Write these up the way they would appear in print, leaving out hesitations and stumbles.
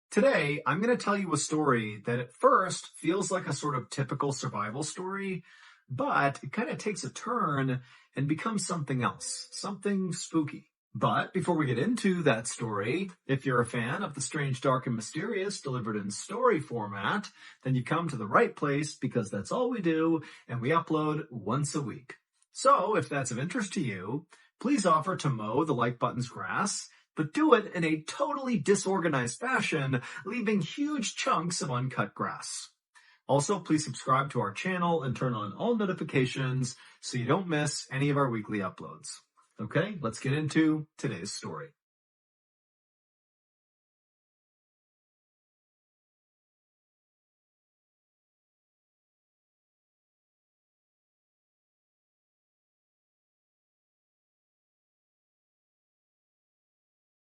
Today, I'm going to tell you a story that at first feels like a sort of typical survival story, but it kind of takes a turn and becomes something else, something spooky. But before we get into that story, if you're a fan of the strange, dark, and mysterious delivered in story format, then you come to the right place because that's all we do, and we upload once a week. So if that's of interest to you, please offer to mow the like button's grass, but do it in a totally disorganized fashion, leaving huge chunks of uncut grass. Also, please subscribe to our channel and turn on all notifications so you don't miss any of our weekly uploads. Okay, let's get into today's story.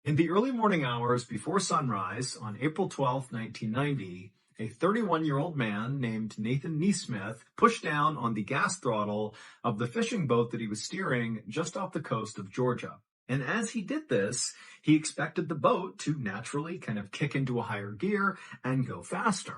In the early morning hours before sunrise on April 12, 1990, a 31-year-old man named Nathan Neesmith pushed down on the gas throttle of the fishing boat that he was steering just off the coast of Georgia. And as he did this, he expected the boat to naturally kind of kick into a higher gear and go faster.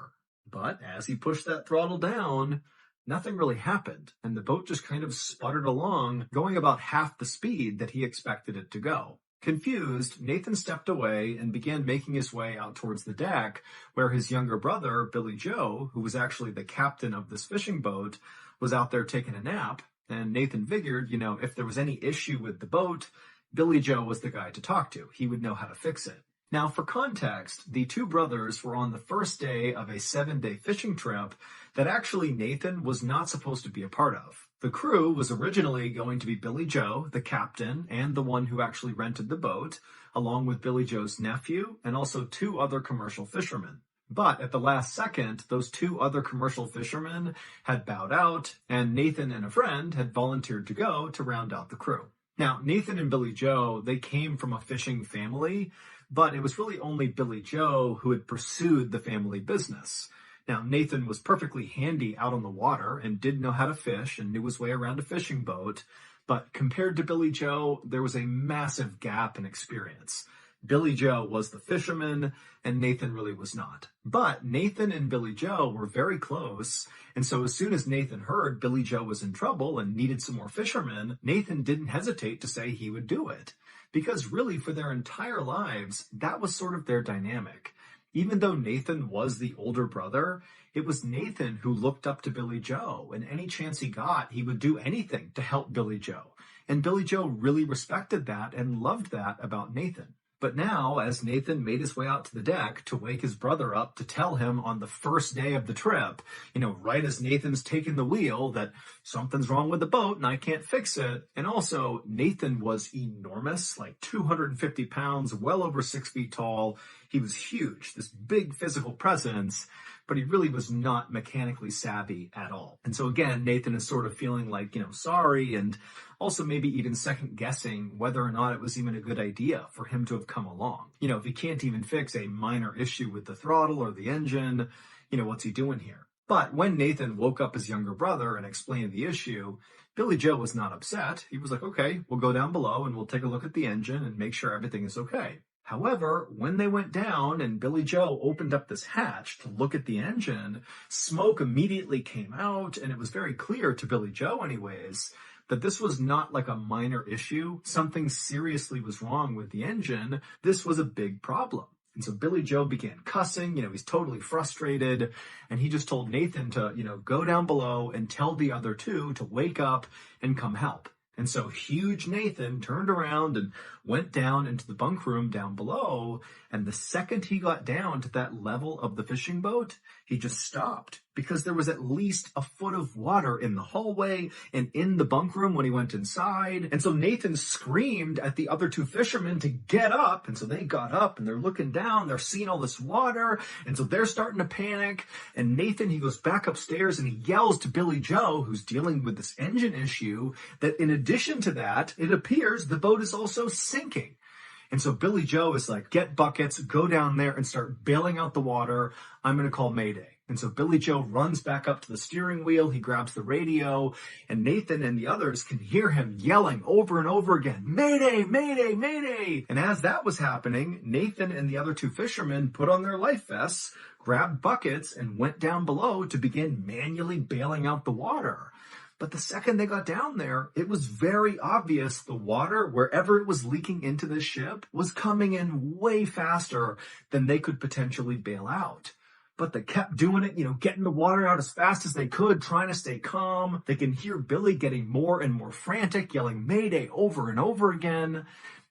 But as he pushed that throttle down, nothing really happened, and the boat just kind of sputtered along, going about half the speed that he expected it to go. Confused, Nathan stepped away and began making his way out towards the deck, where his younger brother, Billy Joe, who was actually the captain of this fishing boat, was out there taking a nap. And Nathan figured, if there was any issue with the boat, Billy Joe was the guy to talk to. He would know how to fix it. Now, for context, the two brothers were on the first day of a 7-day fishing trip that actually Nathan was not supposed to be a part of. The crew was originally going to be Billy Joe, the captain, and the one who actually rented the boat, along with Billy Joe's nephew, and also two other commercial fishermen. But at the last second, those two other commercial fishermen had bowed out, and Nathan and a friend had volunteered to go to round out the crew. Now, Nathan and Billy Joe, they came from a fishing family, but it was really only Billy Joe who had pursued the family business. Now, Nathan was perfectly handy out on the water and did know how to fish and knew his way around a fishing boat, but compared to Billy Joe, there was a massive gap in experience. Billy Joe was the fisherman, and Nathan really was not. But Nathan and Billy Joe were very close, and so as soon as Nathan heard Billy Joe was in trouble and needed some more fishermen, Nathan didn't hesitate to say he would do it. Because really, for their entire lives, that was sort of their dynamic. Even though Nathan was the older brother, it was Nathan who looked up to Billy Joe, and any chance he got, he would do anything to help Billy Joe. And Billy Joe really respected that and loved that about Nathan. But now, as Nathan made his way out to the deck to wake his brother up to tell him on the first day of the trip, right as Nathan's taking the wheel, that something's wrong with the boat and I can't fix it. And also, Nathan was enormous, like 250 pounds, well over 6 feet tall. He was huge, this big physical presence, but he really was not mechanically savvy at all. And so again, Nathan is sort of feeling like, sorry, and also maybe even second guessing whether or not it was even a good idea for him to have come along. If he can't even fix a minor issue with the throttle or the engine, what's he doing here? But when Nathan woke up his younger brother and explained the issue, Billy Joe was not upset. He was like, okay, we'll go down below and we'll take a look at the engine and make sure everything is okay. However, when they went down and Billy Joe opened up this hatch to look at the engine, smoke immediately came out, and it was very clear to Billy Joe anyways, that this was not like a minor issue. Something seriously was wrong with the engine. This was a big problem. And so Billy Joe began cussing, he's totally frustrated, and he just told Nathan to, go down below and tell the other two to wake up and come help. And so huge Nathan turned around and went down into the bunk room down below. And the second he got down to that level of the fishing boat, he just stopped because there was at least a foot of water in the hallway and in the bunk room when he went inside. And so Nathan screamed at the other two fishermen to get up. And so they got up and they're looking down, they're seeing all this water. And so they're starting to panic. And Nathan, he goes back upstairs and he yells to Billy Joe, who's dealing with this engine issue, that in addition to that, it appears the boat is also sinking. And so Billy Joe is like, get buckets, go down there and start bailing out the water. I'm going to call Mayday. And so Billy Joe runs back up to the steering wheel, he grabs the radio, and Nathan and the others can hear him yelling over and over again, "Mayday, mayday, mayday!" And as that was happening, Nathan and the other two fishermen put on their life vests, grabbed buckets, and went down below to begin manually bailing out the water. But the second they got down there, it was very obvious the water, wherever it was leaking into the ship, was coming in way faster than they could potentially bail out. But they kept doing it, getting the water out as fast as they could, trying to stay calm. They can hear Billy getting more and more frantic, yelling "Mayday" over and over again.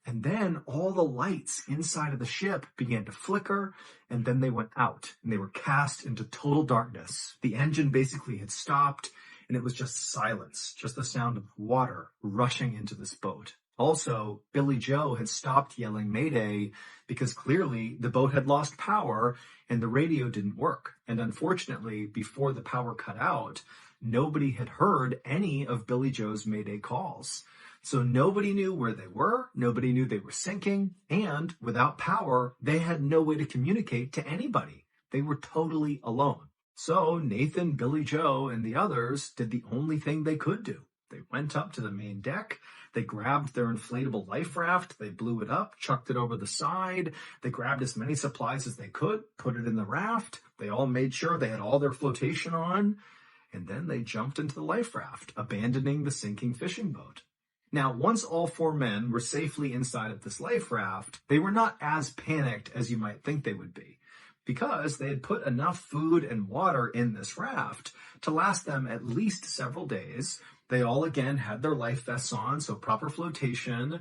And then all the lights inside of the ship began to flicker, and then they went out, and they were cast into total darkness. The engine basically had stopped, and it was just silence, just the sound of water rushing into this boat. Also, Billy Joe had stopped yelling "Mayday" because clearly the boat had lost power and the radio didn't work. And unfortunately, before the power cut out, nobody had heard any of Billy Joe's Mayday calls. So nobody knew where they were, nobody knew they were sinking, and without power, they had no way to communicate to anybody. They were totally alone. So Nathan, Billy Joe, and the others did the only thing they could do. They went up to the main deck, they grabbed their inflatable life raft, they blew it up, chucked it over the side, they grabbed as many supplies as they could, put it in the raft, they all made sure they had all their flotation on, and then they jumped into the life raft, abandoning the sinking fishing boat. Now, once all four men were safely inside of this life raft, they were not as panicked as you might think they would be, because they had put enough food and water in this raft to last them at least several days. They all again had their life vests on, so proper flotation.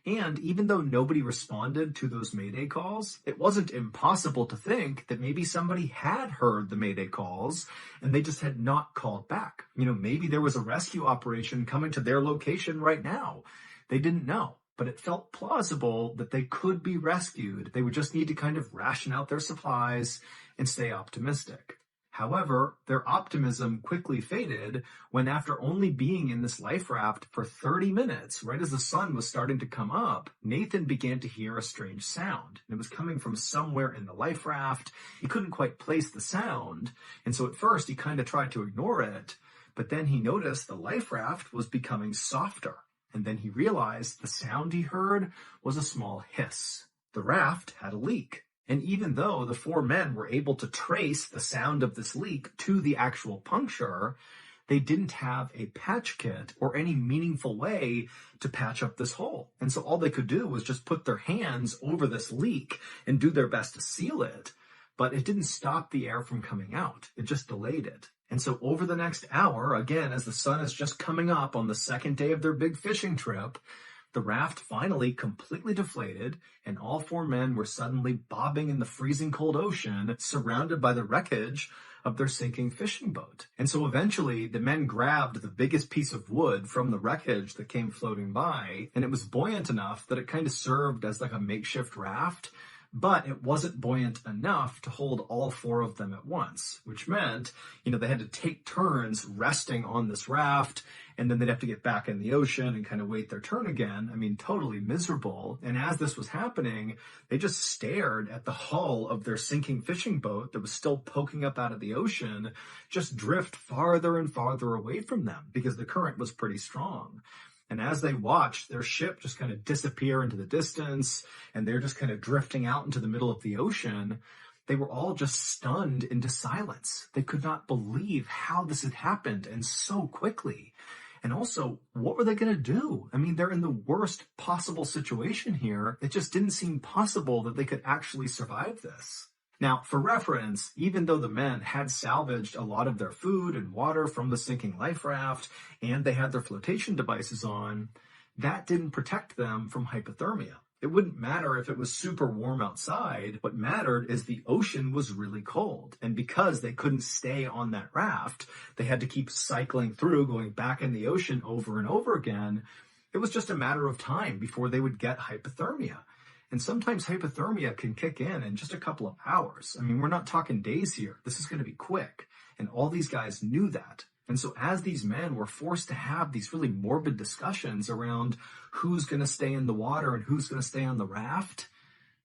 And even though nobody responded to those Mayday calls, it wasn't impossible to think that maybe somebody had heard the Mayday calls and they just had not called back. Maybe there was a rescue operation coming to their location right now. They didn't know, but it felt plausible that they could be rescued. They would just need to kind of ration out their supplies and stay optimistic. However, their optimism quickly faded when, after only being in this life raft for 30 minutes, right as the sun was starting to come up, Nathan began to hear a strange sound. It was coming from somewhere in the life raft. He couldn't quite place the sound, and so at first he kind of tried to ignore it, but then he noticed the life raft was becoming softer, and then he realized the sound he heard was a small hiss. The raft had a leak. And even though the four men were able to trace the sound of this leak to the actual puncture, they didn't have a patch kit or any meaningful way to patch up this hole. And so all they could do was just put their hands over this leak and do their best to seal it. But it didn't stop the air from coming out. It just delayed it. And so over the next hour, again, as the sun is just coming up on the second day of their big fishing trip, the raft finally completely deflated, and all four men were suddenly bobbing in the freezing cold ocean, surrounded by the wreckage of their sinking fishing boat. And so eventually, the men grabbed the biggest piece of wood from the wreckage that came floating by, and it was buoyant enough that it kind of served as like a makeshift raft, but it wasn't buoyant enough to hold all four of them at once, which meant, they had to take turns resting on this raft, and then they'd have to get back in the ocean and kind of wait their turn again. Totally miserable. And as this was happening, they just stared at the hull of their sinking fishing boat that was still poking up out of the ocean, just drift farther and farther away from them because the current was pretty strong. And as they watched their ship just kind of disappear into the distance, and they're just kind of drifting out into the middle of the ocean, they were all just stunned into silence. They could not believe how this had happened and so quickly. And also, what were they going to do? They're in the worst possible situation here. It just didn't seem possible that they could actually survive this. Now, for reference, even though the men had salvaged a lot of their food and water from the sinking life raft, and they had their flotation devices on, that didn't protect them from hypothermia. It wouldn't matter if it was super warm outside. What mattered is the ocean was really cold. And because they couldn't stay on that raft, they had to keep cycling through, going back in the ocean over and over again. It was just a matter of time before they would get hypothermia. And sometimes hypothermia can kick in just a couple of hours. We're not talking days here. This is going to be quick. And all these guys knew that. And so as these men were forced to have these really morbid discussions around who's going to stay in the water and who's going to stay on the raft,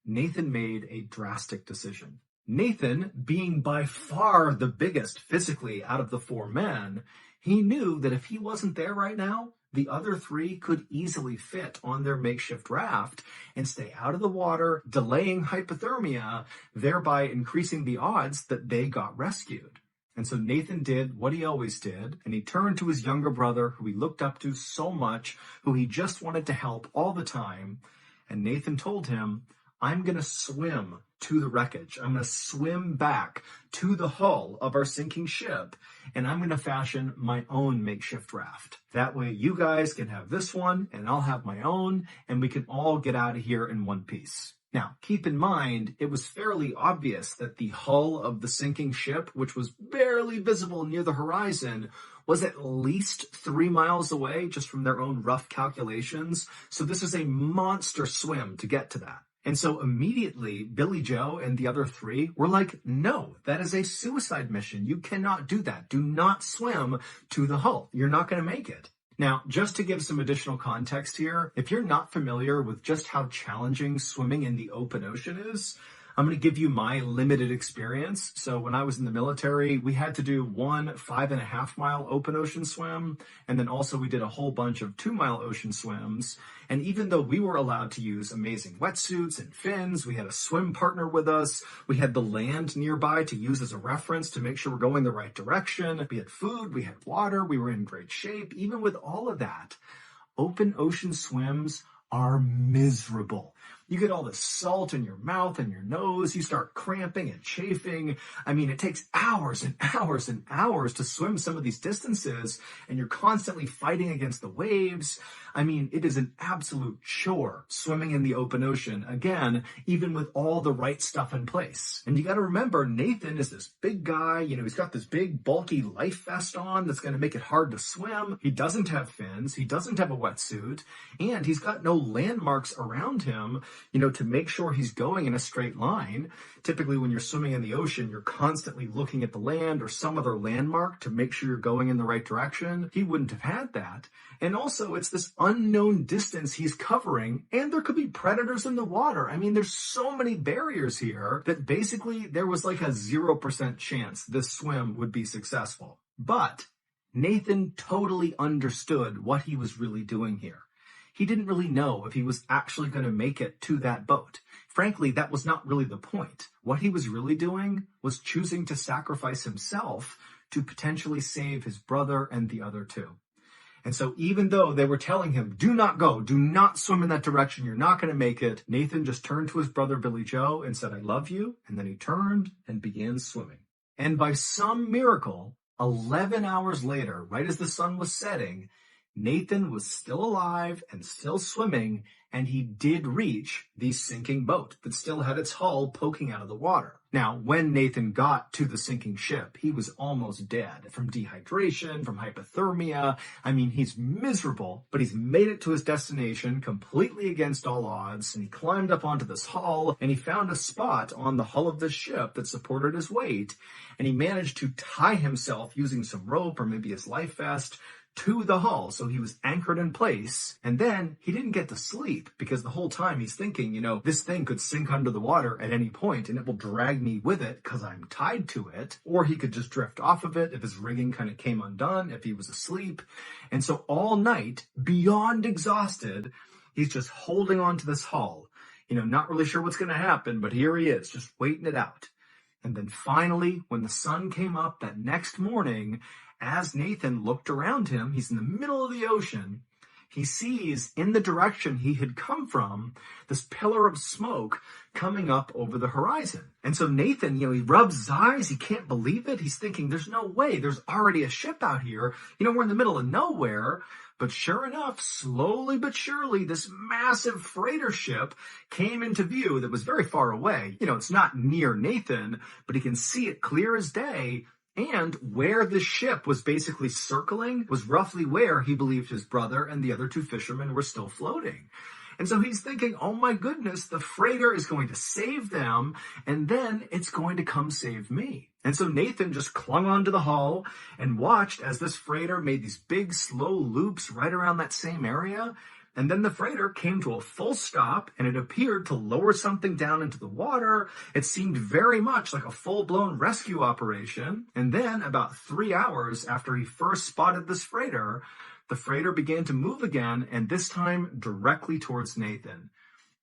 Nathan made a drastic decision. Nathan, being by far the biggest physically out of the four men, he knew that if he wasn't there right now, the other three could easily fit on their makeshift raft and stay out of the water, delaying hypothermia, thereby increasing the odds that they got rescued. And so Nathan did what he always did, and he turned to his younger brother, who he looked up to so much, who he just wanted to help all the time. And Nathan told him, I'm going to swim to the wreckage. I'm going to swim back to the hull of our sinking ship, and I'm going to fashion my own makeshift raft. That way you guys can have this one, and I'll have my own, and we can all get out of here in one piece. Now, keep in mind, it was fairly obvious that the hull of the sinking ship, which was barely visible near the horizon, was at least 3 miles away, just from their own rough calculations. So this is a monster swim to get to that. And so immediately, Billy Joe and the other three were like, no, that is a suicide mission. You cannot do that. Do not swim to the hull. You're not going to make it. Now, just to give some additional context here, if you're not familiar with just how challenging swimming in the open ocean is, I'm going to give you my limited experience. So when I was in the military, we had to do one 5.5-mile open ocean swim. And then also we did a whole bunch of 2-mile ocean swims. And even though we were allowed to use amazing wetsuits and fins, we had a swim partner with us. We had the land nearby to use as a reference to make sure we're going the right direction. We had food, we had water, we were in great shape. Even with all of that, open ocean swims are miserable. You get all the salt in your mouth and your nose. You start cramping and chafing. I mean, it takes hours and hours and hours to swim some of these distances, and you're constantly fighting against the waves. I mean, it is an absolute chore swimming in the open ocean, again, even with all the right stuff in place. And you got to remember, Nathan is this big guy. You know, he's got this big, bulky life vest on that's going to make it hard to swim. He doesn't have fins. He doesn't have a wetsuit. And he's got no landmarks around him, you know, to make sure he's going in a straight line. Typically, when you're swimming in the ocean, you're constantly looking at the land or some other landmark to make sure you're going in the right direction. He wouldn't have had that. And also, it's this unknown distance he's covering, and there could be predators in the water. I mean, there's so many barriers here that basically there was like a 0% chance this swim would be successful. But Nathan totally understood what he was really doing here. He didn't really know if he was actually going to make it to that boat. Frankly, that was not really the point. What he was really doing was choosing to sacrifice himself to potentially save his brother and the other two. And so even though they were telling him, do not go, do not swim in that direction, you're not going to make it, Nathan just turned to his brother Billy Joe and said, I love you. And then he turned and began swimming. And by some miracle, 11 hours later, right as the sun was setting, Nathan was still alive and still swimming, and he did reach the sinking boat that still had its hull poking out of the water. Now, when Nathan got to the sinking ship, he was almost dead from dehydration, from hypothermia. I mean, he's miserable, but he's made it to his destination completely against all odds, and he climbed up onto this hull, and he found a spot on the hull of the ship that supported his weight, and he managed to tie himself using some rope or maybe his life vest to the hull, so he was anchored in place. And then he didn't get to sleep because the whole time he's thinking, you know, this thing could sink under the water at any point and it will drag me with it because I'm tied to it. Or he could just drift off of it if his rigging kind of came undone, if he was asleep. And so all night, beyond exhausted, he's just holding on to this hull, you know, not really sure what's going to happen, but here he is, just waiting it out. And then finally, when the sun came up that next morning, as Nathan looked around him, he's in the middle of the ocean, he sees in the direction he had come from this pillar of smoke coming up over the horizon. And so Nathan, you know, he rubs his eyes, he can't believe it. He's thinking, there's no way, there's already a ship out here. You know, we're in the middle of nowhere. But sure enough, slowly but surely, this massive freighter ship came into view that was very far away. You know, it's not near Nathan, but he can see it clear as day. And where the ship was basically circling was roughly where he believed his brother and the other two fishermen were still floating. And so he's thinking, oh my goodness, the freighter is going to save them, and then it's going to come save me. And so Nathan just clung onto the hull and watched as this freighter made these big, slow loops right around that same area. And then the freighter came to a full stop and it appeared to lower something down into the water. It seemed very much like a full-blown rescue operation. And then about 3 hours after he first spotted this freighter, the freighter began to move again, and this time directly towards Nathan.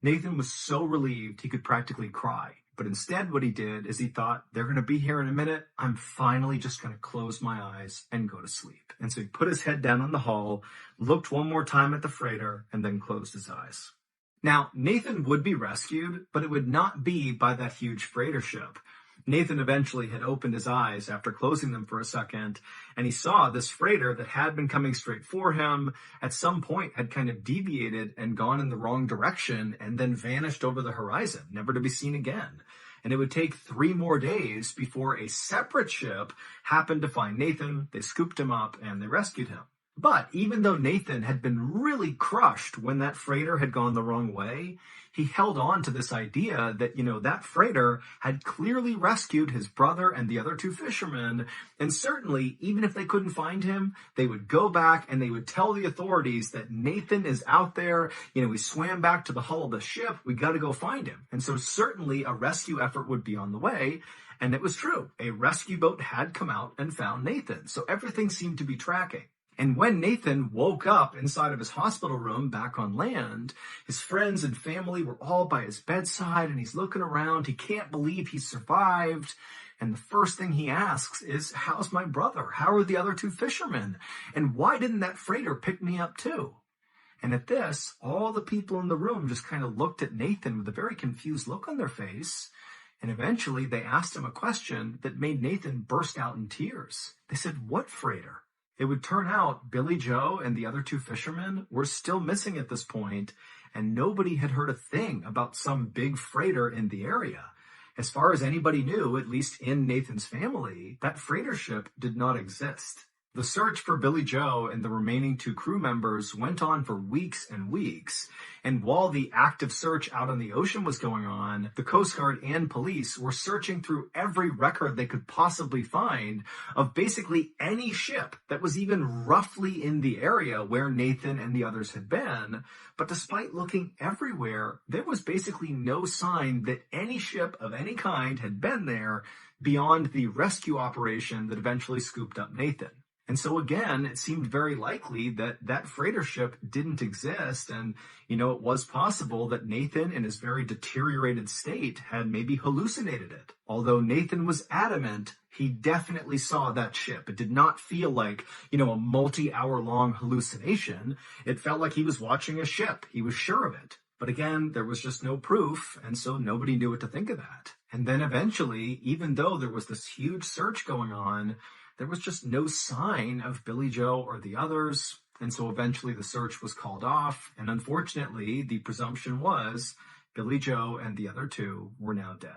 Nathan was so relieved he could practically cry. But instead what he did is he thought, they're going to be here in a minute. I'm finally just going to close my eyes and go to sleep. And so he put his head down on the hull, looked one more time at the freighter, and then closed his eyes. Now, Nathan would be rescued, but it would not be by that huge freighter ship. Nathan eventually had opened his eyes after closing them for a second, and he saw this freighter that had been coming straight for him at some point had kind of deviated and gone in the wrong direction and then vanished over the horizon, never to be seen again. And it would take 3 more days before a separate ship happened to find Nathan. They scooped him up and they rescued him. But even though Nathan had been really crushed when that freighter had gone the wrong way, he held on to this idea that, that freighter had clearly rescued his brother and the other 2 fishermen. And certainly, even if they couldn't find him, they would go back and they would tell the authorities that Nathan is out there. We swam back to the hull of the ship. We got to go find him. And so certainly a rescue effort would be on the way. And it was true. A rescue boat had come out and found Nathan. So everything seemed to be tracking. And when Nathan woke up inside of his hospital room back on land, his friends and family were all by his bedside and he's looking around. He can't believe he survived. And the first thing he asks is, how's my brother? How are the other 2 fishermen? And why didn't that freighter pick me up too? And at this, all the people in the room just kind of looked at Nathan with a very confused look on their face. And eventually they asked him a question that made Nathan burst out in tears. They said, what freighter? It would turn out Billy Joe and the other 2 fishermen were still missing at this point, and nobody had heard a thing about some big freighter in the area. As far as anybody knew, at least in Nathan's family, that freighter ship did not exist. The search for Billy Joe and the remaining 2 crew members went on for weeks and weeks, and while the active search out on the ocean was going on, the Coast Guard and police were searching through every record they could possibly find of basically any ship that was even roughly in the area where Nathan and the others had been. But despite looking everywhere, there was basically no sign that any ship of any kind had been there beyond the rescue operation that eventually scooped up Nathan. And so again, it seemed very likely that that freighter ship didn't exist. And, it was possible that Nathan, in his very deteriorated state, had maybe hallucinated it. Although Nathan was adamant, he definitely saw that ship. It did not feel like, a multi-hour long hallucination. It felt like he was watching a ship. He was sure of it. But again, there was just no proof. And so nobody knew what to think of that. And then eventually, even though there was this huge search going on, there was just no sign of Billy Joe or the others, and so eventually the search was called off, and unfortunately, the presumption was Billy Joe and the other 2 were now dead.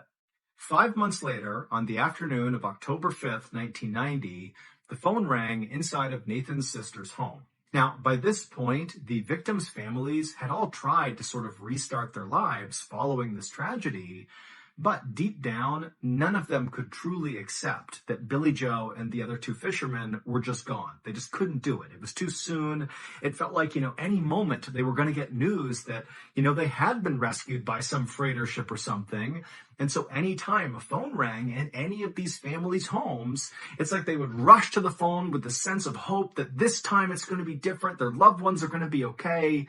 5 months later, on the afternoon of October 5th, 1990, the phone rang inside of Nathan's sister's home. Now, by this point, the victims' families had all tried to sort of restart their lives following this tragedy, but deep down, none of them could truly accept that Billy Joe and the other 2 fishermen were just gone. They just couldn't do it. It was too soon. It felt like, any moment they were going to get news that, they had been rescued by some freighter ship or something. And so anytime a phone rang in any of these families' homes, it's like they would rush to the phone with the sense of hope that this time it's going to be different. Their loved ones are going to be okay,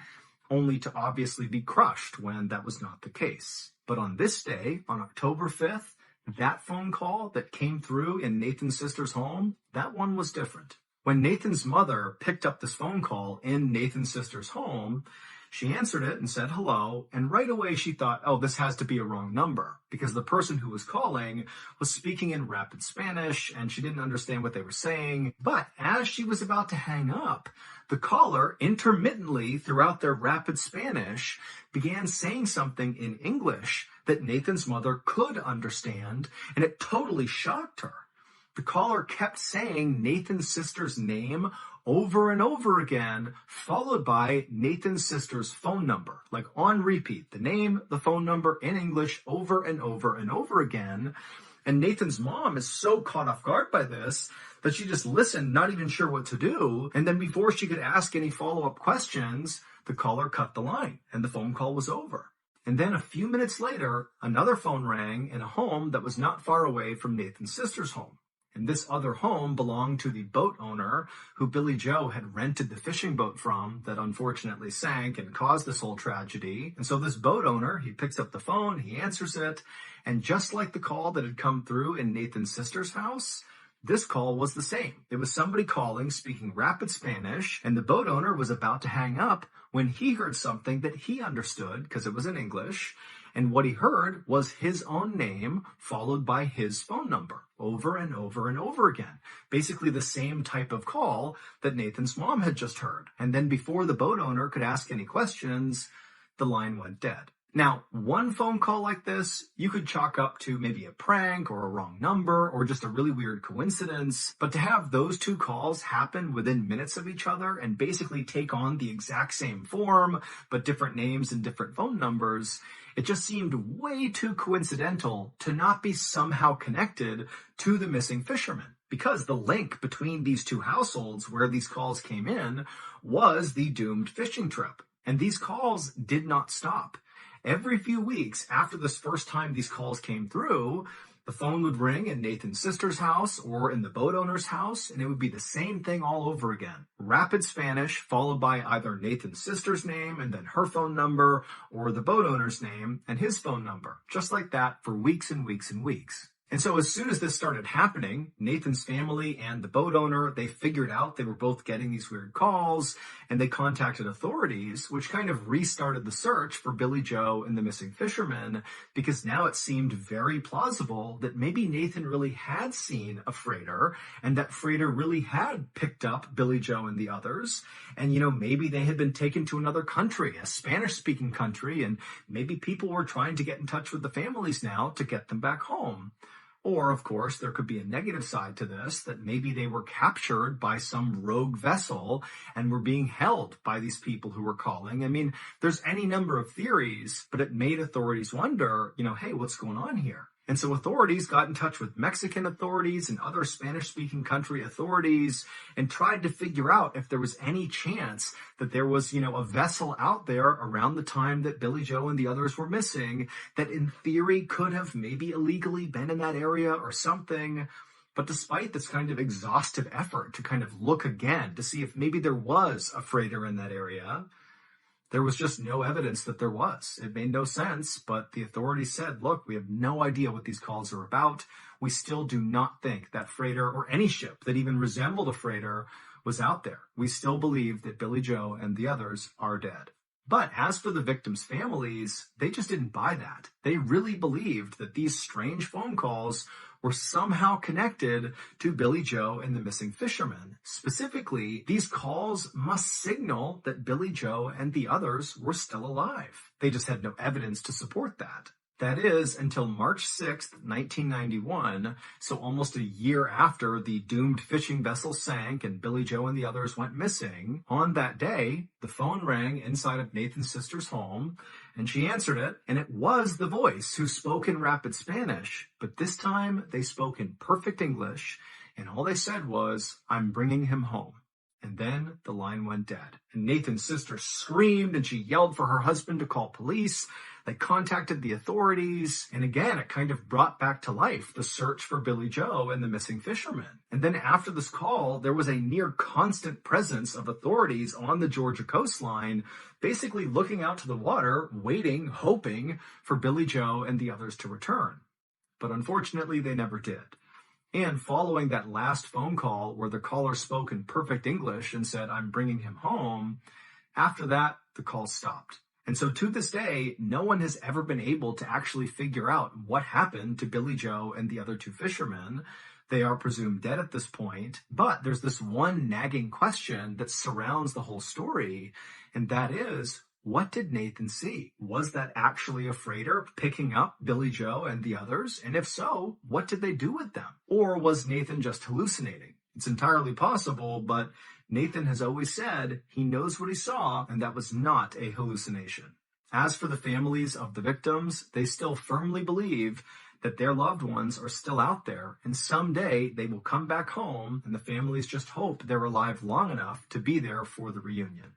only to obviously be crushed when that was not the case. But on this day, on October 5th, that phone call that came through in Nathan's sister's home, that one was different. When Nathan's mother picked up this phone call in Nathan's sister's home, she answered it and said hello, and right away she thought, oh, this has to be a wrong number, because the person who was calling was speaking in rapid Spanish, and she didn't understand what they were saying. But as she was about to hang up, the caller, intermittently throughout their rapid Spanish, began saying something in English that Nathan's mother could understand, and it totally shocked her. The caller kept saying Nathan's sister's name over and over again, followed by Nathan's sister's phone number, like on repeat, the name, the phone number in English over and over and over again. And Nathan's mom is so caught off guard by this that she just listened, not even sure what to do. And then before she could ask any follow-up questions, the caller cut the line and the phone call was over. And then a few minutes later, another phone rang in a home that was not far away from Nathan's sister's home. And this other home belonged to the boat owner who Billy Joe had rented the fishing boat from that unfortunately sank and caused this whole tragedy. And so this boat owner, he picks up the phone, he answers it, and just like the call that had come through in Nathan's sister's house, this call was the same. It was somebody calling, speaking rapid Spanish, and the boat owner was about to hang up when he heard something that he understood because it was in English. And what he heard was his own name followed by his phone number over and over and over again. Basically the same type of call that Nathan's mom had just heard. And then before the boat owner could ask any questions, the line went dead. Now, one phone call like this, you could chalk up to maybe a prank or a wrong number or just a really weird coincidence. But to have those two calls happen within minutes of each other and basically take on the exact same form, but different names and different phone numbers, it just seemed way too coincidental to not be somehow connected to the missing fisherman. Because the link between these two households where these calls came in was the doomed fishing trip. And these calls did not stop. Every few weeks after this first time these calls came through, the phone would ring in Nathan's sister's house or in the boat owner's house, and it would be the same thing all over again. Rapid Spanish followed by either Nathan's sister's name and then her phone number, or the boat owner's name and his phone number. Just like that for weeks and weeks and weeks. And so as soon as this started happening, Nathan's family and the boat owner, they figured out they were both getting these weird calls, and they contacted authorities, which kind of restarted the search for Billy Joe and the missing fisherman, because now it seemed very plausible that maybe Nathan really had seen a freighter, and that freighter really had picked up Billy Joe and the others, and maybe they had been taken to another country, a Spanish-speaking country, and maybe people were trying to get in touch with the families now to get them back home. Or, of course, there could be a negative side to this, that maybe they were captured by some rogue vessel and were being held by these people who were calling. I mean, there's any number of theories, but it made authorities wonder, hey, what's going on here? And so authorities got in touch with Mexican authorities and other Spanish-speaking country authorities and tried to figure out if there was any chance that there was, a vessel out there around the time that Billy Joe and the others were missing that in theory could have maybe illegally been in that area or something. But despite this kind of exhaustive effort to kind of look again to see if maybe there was a freighter in that area, there was just no evidence that there was. It made no sense, but the authorities said, look, we have no idea what these calls are about. We still do not think that freighter or any ship that even resembled a freighter was out there. We still believe that Billy Joe and the others are dead. But as for the victims' families, they just didn't buy that. They really believed that these strange phone calls were somehow connected to Billy Joe and the missing fisherman. Specifically, these calls must signal that Billy Joe and the others were still alive. They just had no evidence to support that. That is, until March 6th, 1991, so almost a year after the doomed fishing vessel sank and Billy Joe and the others went missing. On that day, the phone rang inside of Nathan's sister's home, and she answered it, and it was the voice who spoke in rapid Spanish, but this time they spoke in perfect English, and all they said was, "I'm bringing him home." And then the line went dead. And Nathan's sister screamed and she yelled for her husband to call police. They contacted the authorities. And again, it kind of brought back to life the search for Billy Joe and the missing fisherman. And then after this call, there was a near constant presence of authorities on the Georgia coastline, basically looking out to the water, waiting, hoping for Billy Joe and the others to return. But unfortunately, they never did. And following that last phone call where the caller spoke in perfect English and said, "I'm bringing him home," after that, the call stopped. And so to this day, no one has ever been able to actually figure out what happened to Billy Joe and the other two fishermen. They are presumed dead at this point, but there's this one nagging question that surrounds the whole story, and that is, what did Nathan see? Was that actually a freighter picking up Billy Joe and the others? And if so, what did they do with them? Or was Nathan just hallucinating? It's entirely possible, but Nathan has always said he knows what he saw, and that was not a hallucination. As for the families of the victims, they still firmly believe that their loved ones are still out there, and someday they will come back home, and the families just hope they're alive long enough to be there for the reunion.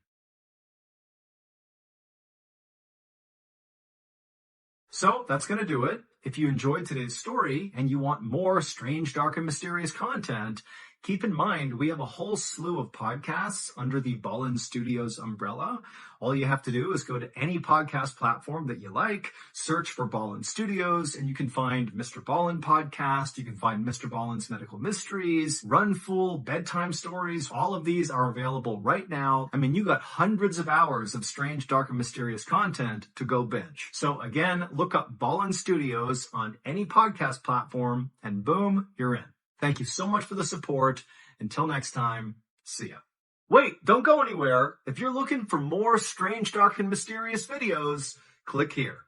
So that's going to do it. If you enjoyed today's story and you want more strange, dark, and mysterious content, keep in mind we have a whole slew of podcasts under the BALLEN Studios umbrella. All you have to do is go to any podcast platform that you like, search for BALLEN Studios, and you can find Mr. Ballen Podcast, you can find Mr. Ballen's Medical Mysteries, Run Fool, Bedtime Stories. All of these are available right now. I mean, you got hundreds of hours of strange, dark, and mysterious content to go binge. So again, look up BALLEN Studios on any podcast platform, and boom, you're in. Thank you so much for the support. Until next time, see ya. Wait, don't go anywhere. If you're looking for more strange, dark, and mysterious videos, click here.